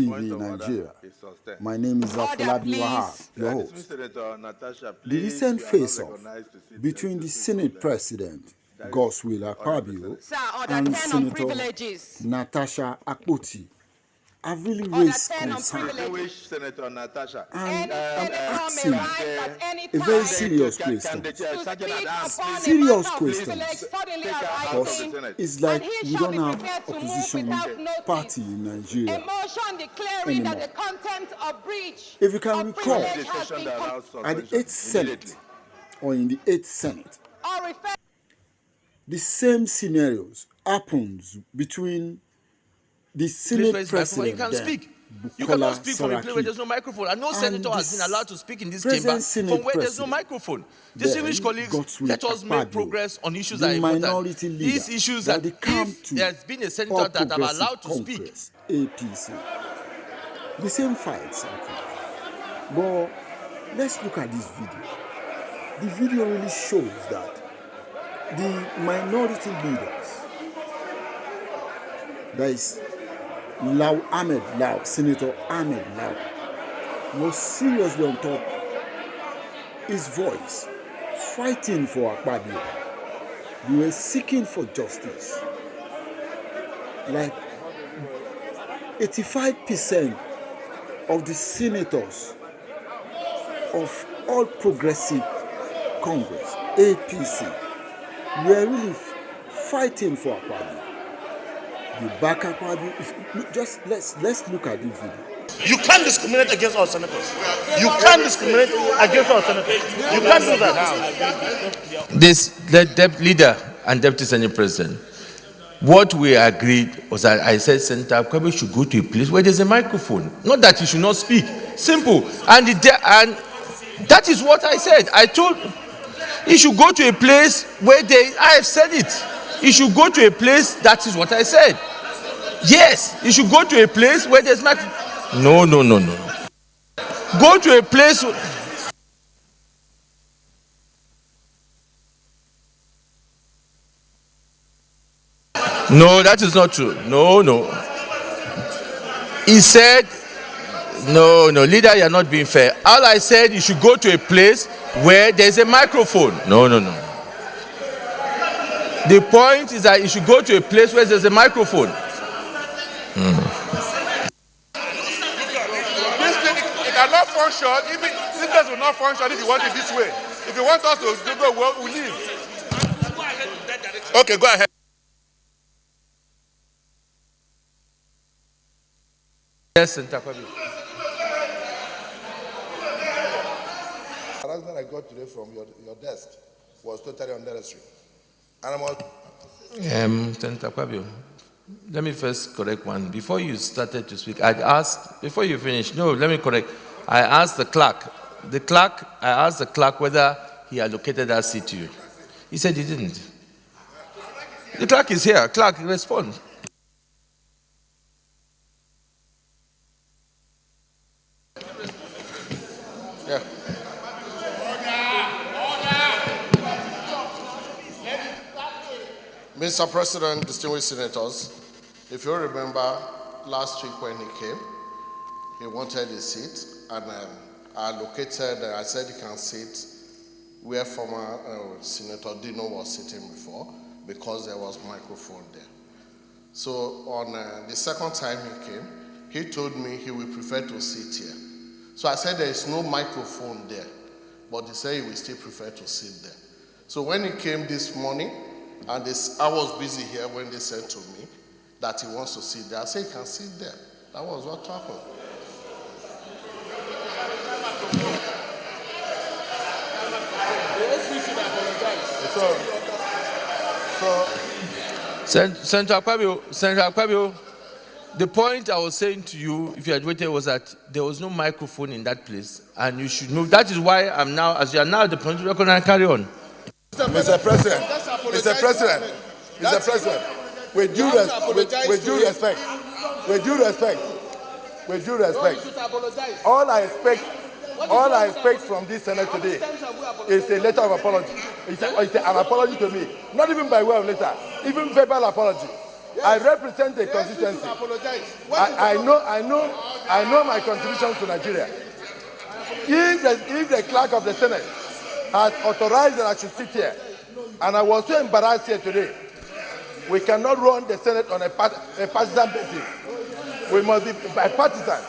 Voicetv Nigeria. My name is Akpabio, your host. The recent face-off between the Senate President, Godswill Akpabio, and Senator Natasha Akpoti have really raised concern. Senator Natasha. And I'm asking a very serious question. Serious questions. Because it's like we don't have opposition party in Nigeria anymore. If you can recall, at the 8th Senate, or in the 8th Senate, the same scenarios happens between the Senate President. You can speak. You cannot speak from a place where there's no microphone. And no senator has been allowed to speak in this chamber from where there's no microphone. Distinguished colleagues, let us make progress on issues that are important. These issues that if there's been a senator that have allowed to speak. APC. The same fights. But let's look at this video. The video really shows that the minority leaders, that is Senator Ahmed Lau, was seriously on top his voice, fighting for Akpabio. They were seeking for justice. Like 85% of the senators of All Progressive Congress, APC, were really fighting for Akpabio. The back Akpabio. Just let's look at this video. You can't discriminate against our senators. You can't discriminate against our senators. You can't do that. The leader and deputy senate president, what we agreed was that I said Senator Akpabio should go to a place where there's a microphone. Not that he should not speak. Simple. And that is what I said. I told he should go to a place where I have said it. He should go to a place, that is what I said. Yes, he should go to a place where there's microphone. No. Go to a place. No, that is not true. No. He said, no, leader, you're not being fair. All I said, you should go to a place where there's a microphone. No. The point is that you should go to a place where there's a microphone. This thing, it cannot function. This place will not function if you want it this way. If you want us to go well, we leave. Okay, go ahead. Yes, Senator Akpabio. The harassment I got today from your desk was totally unnecessary. Senator Akpabio, let me first correct one. Before you started to speak, I'd asked, before you finished, no, let me correct. I asked the clerk. I asked the clerk whether he allocated that seat to you. He said he didn't. The clerk is here. Clerk, respond. Yeah. Mr. President, distinguished senators, if you remember last week when he came, he wanted a seat, and I allocated, I said he can sit where former Senator Dino was sitting before, because there was microphone there. So on the second time he came, he told me he would prefer to sit here. So I said there is no microphone there, but he said he would still prefer to sit there. So when he came this morning, and I was busy here when they said to me that he wants to sit there. I said he can sit there. That was what happened. Senator Akpabio, the point I was saying to you, if you had waited, was that there was no microphone in that place, and you should know. That is why I'm now, as you are now the point, we're going to carry on. Mr. President, with due respect, all I expect from this Senate today is a letter of apology. It's an apology to me, not even by way of letter, even verbal apology. I represent a constituency. I know my contribution to Nigeria. If the clerk of the Senate has authorized that I should sit here, and I was so embarrassed here today, we cannot run the Senate on a partisan basis. We must be bipartisan.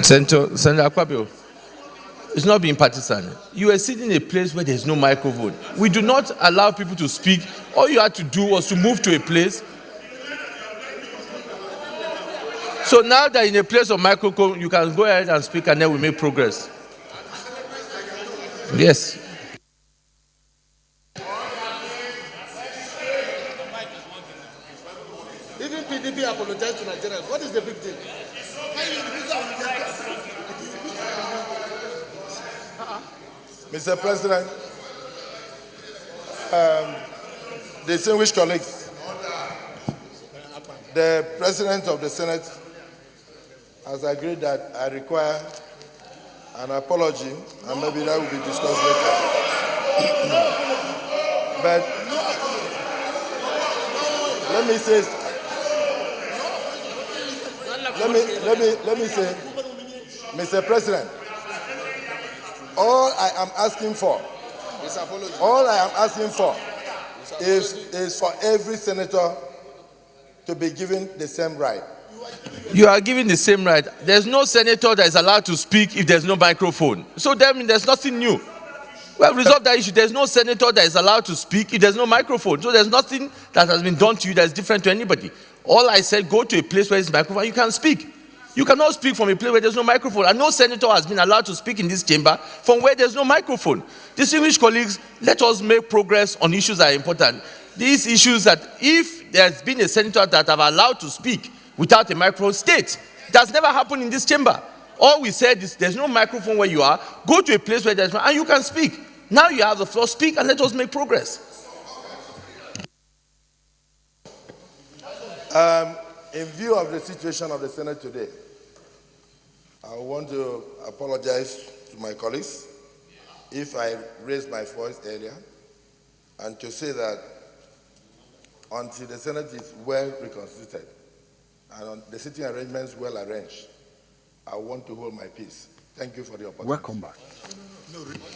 Senator Akpabio, it's not being partisan. You are sitting in a place where there's no microphone. We do not allow people to speak. All you had to do was to move to a place. So now that in a place of microphone, you can go ahead and speak, and then we make progress. Yes. Even PDP apologized to Nigerians. What is the big deal? Mr. President, distinguished colleagues, the President of the Senate has agreed that I require an apology, and maybe that will be discussed later. But let me say, Mr. President, all I am asking for is for every senator to be given the same right. You are given the same right. There's no senator that is allowed to speak if there's no microphone. So then there's nothing new. We have resolved that issue. There's no senator that is allowed to speak if there's no microphone. So there's nothing that has been done to you that is different to anybody. All I said, go to a place where there's a microphone, you can speak. You cannot speak from a place where there's no microphone. And no senator has been allowed to speak in this chamber from where there's no microphone. Distinguished colleagues, let us make progress on issues that are important. These issues that if there's been a senator that have allowed to speak without a microphone, state. It has never happened in this chamber. All we said is there's no microphone where you are. Go to a place where there's one and you can speak. Now you have the floor, speak, and let us make progress. In view of the situation of the Senate today, I want to apologize to my colleagues if I raised my voice earlier, and to say that until the Senate is well reconstituted and the sitting arrangements well arranged, I want to hold my peace. Thank you for the opportunity. Welcome back.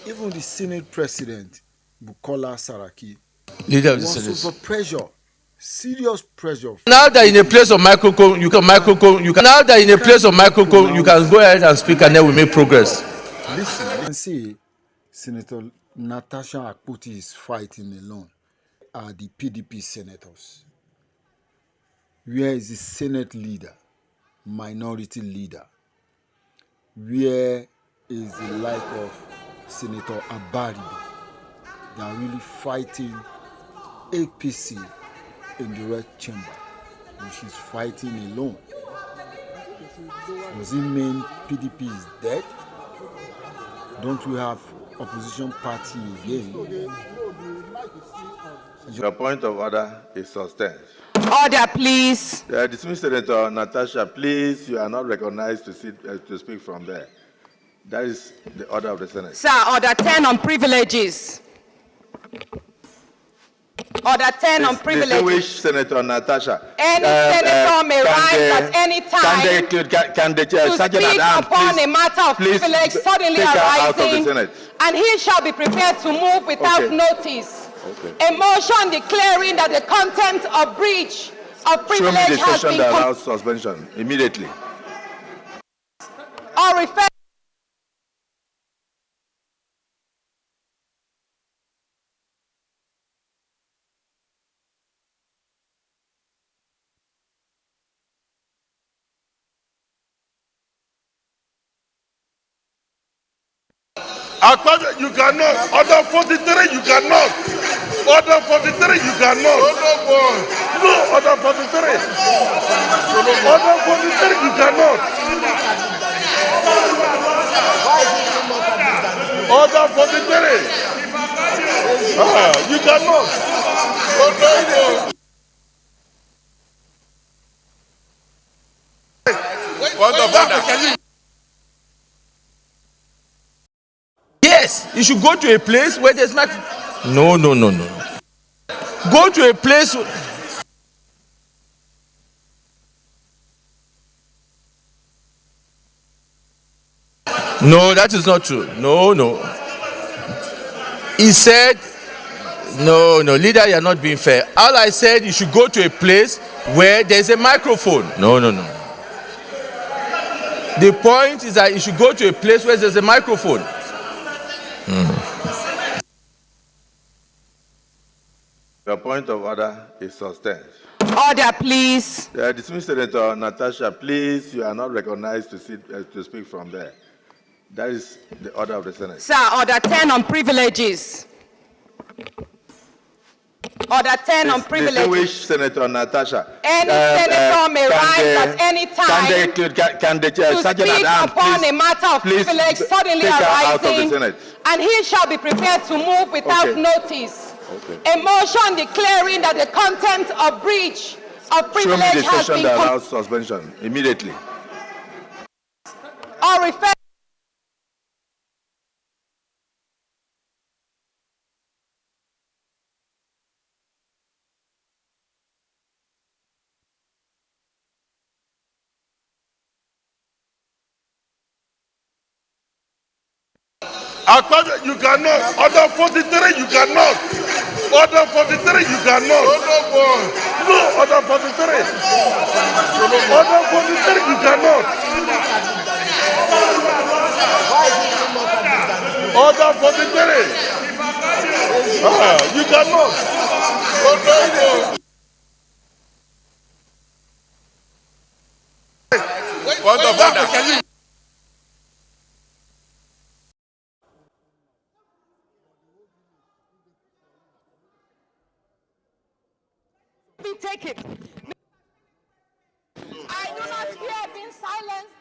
Even the Senate President, Bukola Saraki, Leader of the was Senate. under pressure, serious pressure. Now that in a place of microphone, you can now that in a place of microphone, you can go ahead and speak, and then we make progress. Listen, you can see Senator Natasha Akpoti is fighting alone. Are the PDP senators? Where is the Senate leader, minority leader? Where is the like of Senator Akpabio? They are really fighting APC in the red chamber, and she's fighting alone. Does it mean PDP is dead? Don't we have opposition party again? Your point of order is sustained. Order, please. Dismissed Senator Natasha, please, you are not recognized to speak from there. That is the order of the Senate. Sir, order 10 on privileges. Order 10 on privileges. Distinguished Senator Natasha. Any senator may rise at any time to speak upon a matter of privilege suddenly arising, and he shall be prepared to move without notice. A motion declaring that the content of breach of privilege Show me the has session been that allows suspension immediately. or refer. Akpabio, you cannot. Order 43, you cannot. Order 43, you cannot. No, order 43. Order 43, you cannot. Order 43. You cannot. Yes, you should go to a place where there's not. No. Go to a place. No, that is not true. No. He said, no, leader, you're not being fair. All I said, you should go to a place where there's a microphone. No. The point is that you should go to a place where there's a microphone. Your point of order is sustained. Order, please. Dismissed Senator Natasha, please, you are not recognized to speak from there. That is the order of the Senate. Sir, order 10 on privileges. Order 10 on privileges. Distinguished Senator Natasha. Any senator may rise at any time to speak upon a matter of privilege suddenly arising, and he shall be prepared to move without notice. A motion declaring that the content of breach of privilege has been that allows suspension immediately. Or refer. Akpabio, you cannot. Order 43, you cannot. Order 43, you cannot. No, order 43. Order 43, you cannot. Order 43. You cannot. Point of order. Take it. I do not fear being silenced.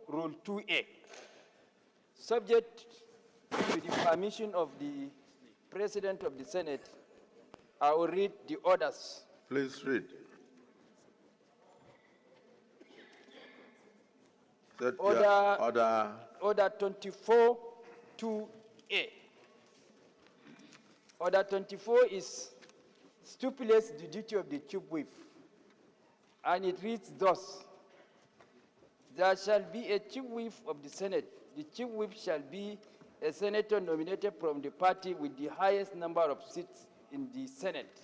Rule 2A. Subject to the permission of the President of the Senate, I will read the orders. Please read. Order 24 2A. Order 24 stipulates the duty of the chief whip, and it reads thus: there shall be a chief whip of the Senate. The chief whip shall be a senator nominated from the party with the highest number of seats in the Senate.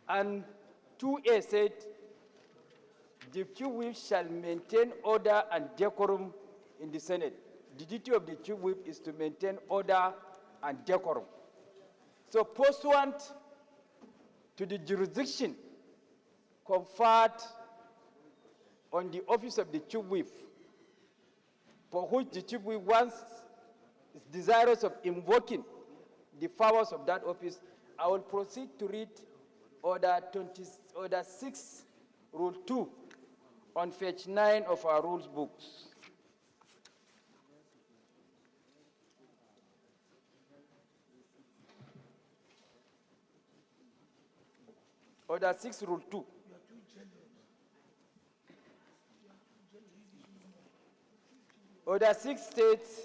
And 2A said, the chief whip shall maintain order and decorum in the Senate. The duty of the chief whip is to maintain order and decorum. So pursuant to the jurisdiction conferred on the office of the chief whip, for which the chief whip once is desirous of invoking the powers of that office, I will proceed to read Order 6, Rule 2, on page 9 of our rules books. Order 6, Rule 2. Order 6 states,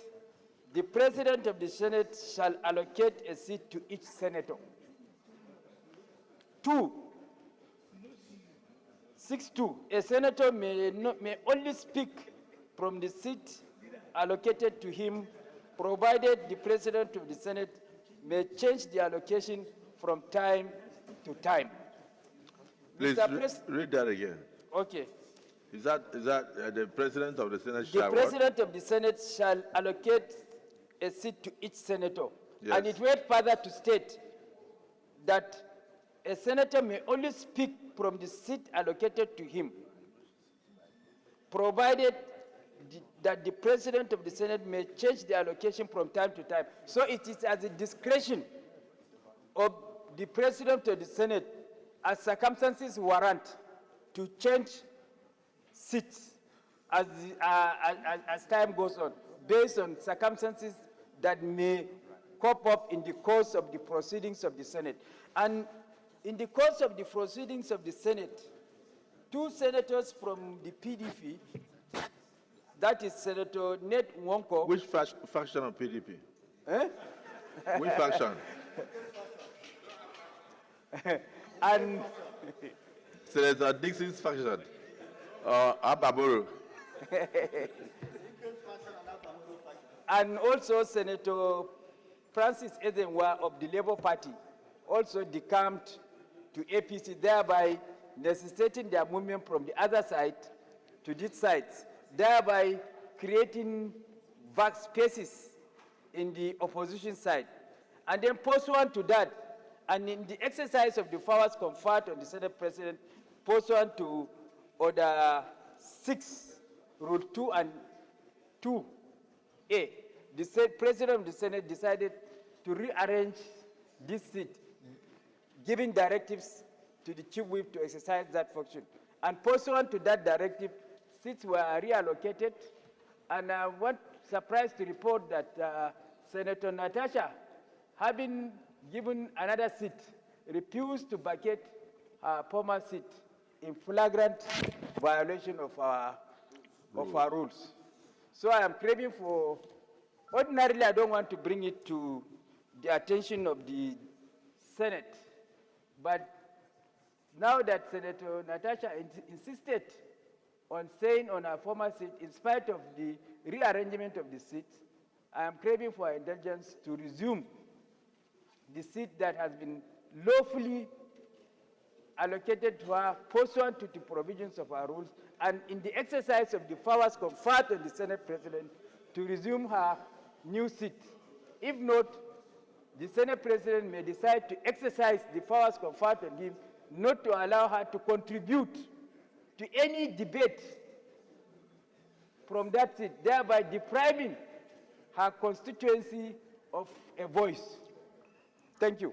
the President of the Senate shall allocate a seat to each senator. 6.2, a senator may only speak from the seat allocated to him, provided the President of the Senate may change the allocation from time to time. Please read that again. Okay. Is that the President of the Senate The shall President of the Senate shall allocate a seat to each senator. Yes. And it went further to state that a senator may only speak from the seat allocated to him, provided that the President of the Senate may change the allocation from time to time. So it is at the discretion of the President of the Senate, as circumstances warrant, to change seats as time goes on, based on circumstances that may crop up in the course of the proceedings of the Senate. And in the course of the proceedings of the Senate, 2 senators from the PDP, that is Senator Ned Nwonko. Which faction of PDP? Eh? Which faction? And Senator Dixon's faction. Akpabio. And also Senator Francis Ezenwa of the Labour Party also decamped to APC, thereby necessitating their movement from the other side to this side, thereby creating vast spaces in the opposition side. And then pursuant to that, and in the exercise of the powers conferred on the Senate President, pursuant to Order 6, Rule 2 and 2A, the President of the Senate decided to rearrange this seat, giving directives to the chief whip to exercise that function. And pursuant to that directive, seats were reallocated. And I was surprised to report that Senator Natasha, having given another seat, refused to vacate her former seat in flagrant violation of our rules. So I am craving for, ordinarily I don't want to bring it to the attention of the Senate, but now that Senator Natasha insisted on staying on her former seat in spite of the rearrangement of the seats, I am craving for indulgence to resume the seat that has been lawfully allocated to her pursuant to the provisions of our rules, and in the exercise of the powers conferred on the Senate President to resume her new seat. If not, the Senate President may decide to exercise the powers conferred on him not to allow her to contribute to any debate from that seat, thereby depriving her constituency of a voice. Thank you.